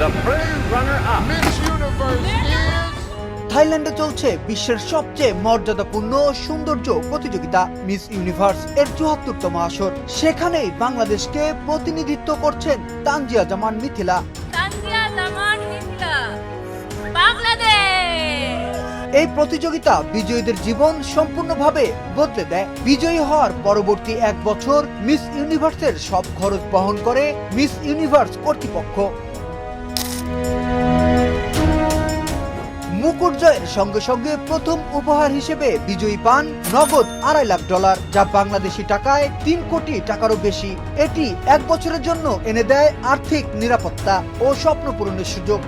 The proud runner-up. Miss Universe is... থাইল্যান্ডে চলছে বিশ্বের সবচেয়ে মর্যাদাপূর্ণ সৌন্দর্য প্রতিযোগিতা মিস ইউনিভার্স এর ৭৪তম আসর। সেখানেই বাংলাদেশকে প্রতিনিধিত্ব করছেন তানজিয়া জামান মিথিলা। তানজিয়া জামান মিথিলা, বাংলাদেশ। এই প্রতিযোগিতা বিজয়ীদের জীবন সম্পূর্ণভাবে বদলে দেয়। বিজয়ী হওয়ার পরবর্তী ১ বছর মিস ইউনিভার্সের সব খরচ বহন করে মিস ইউনিভার্স কর্তৃপক্ষ। মুকুট জয়ের সঙ্গে সঙ্গে প্রথম উপহার হিসেবে বিজয়ী পান নগদ $2.৫ লাখ, যা বাংলাদেশি টাকায় ৩ কোটি টাকারও বেশি। এটি ১ বছরের জন্য এনে দেয় আর্থিক নিরাপত্তা ও স্বপ্ন পূরণের সুযোগ।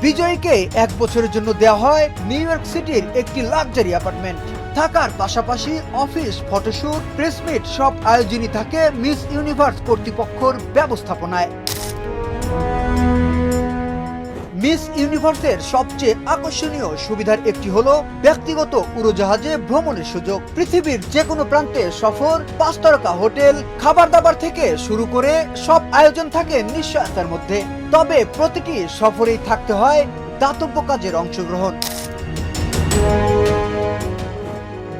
বিজয়ীকে ১ বছরের জন্য দেওয়া হয় নিউ ইয়র্ক সিটির একটি লাক্সারি অ্যাপার্টমেন্ট। থাকার পাশাপাশি অফিস, ফটোশুট, প্রেসমিট সব আয়োজনই থাকে মিস ইউনিভার্স কর্তৃপক্ষের ব্যবস্থাপনায়। মিস ইউনিভার্সের সবচেয়ে আকর্ষণীয় সুবিধার একটি হলো ব্যক্তিগত উড়োজাহাজে ভ্রমণের সুযোগ। পৃথিবীর যে কোনো প্রান্তে সফর, ৫ তারকা হোটেল, খাবার দাবার থেকে শুরু করে সব আয়োজন থাকে নিশ্চয়তার মধ্যে। তবে প্রতিটি সফরেই থাকতে হয় দাতব্য কাজের অংশগ্রহণ।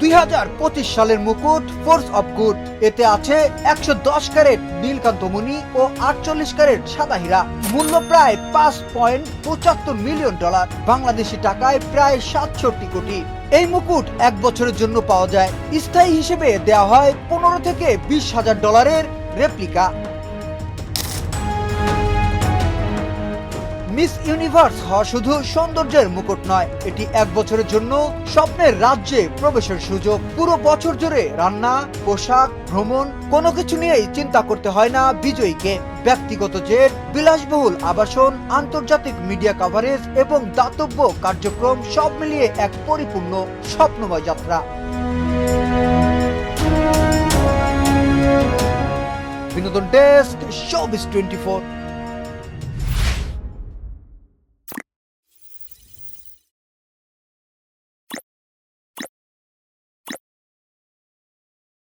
২০২৫ সালের মুকুট ফোর্স অফ গুড, এতে আছে ১১০ ক্যারেট নীলকান্তমণি ও ৪৮ ক্যারেট সাদা হীরা। মূল্য প্রায় $৫.৭৫ মিলিয়ন, বাংলাদেশি টাকায় প্রায় ৬৭ কোটি। এই মুকুট ১ বছরের জন্য পাওয়া যায়। স্থায়ী হিসেবে দেওয়া হয় $১৫,০০০ থেকে $২০,০০০ রেপ্লিকা। মিস ইউনিভার্স হওয়া শুধু সৌন্দর্যের মুকুট নয়, এটি ১ বছরের জন্য স্বপ্নের রাজ্যে প্রবেশের সুযোগ। পুরো বছর জুড়ে রান্না, পোশাক, ভ্রমণ কোনো কিছু নিয়েই চিন্তা করতে হয় না বিজয়ীকে। ব্যক্তিগত জেট, বিলাসবহুল আবাসন, আন্তর্জাতিক মিডিয়া কভারেজ এবং দাতব্য কার্যক্রম সব মিলিয়ে এক পরিপূর্ণ স্বপ্নময় যাত্রা। বিনোদন ডেস্ক, শোবিজ 24।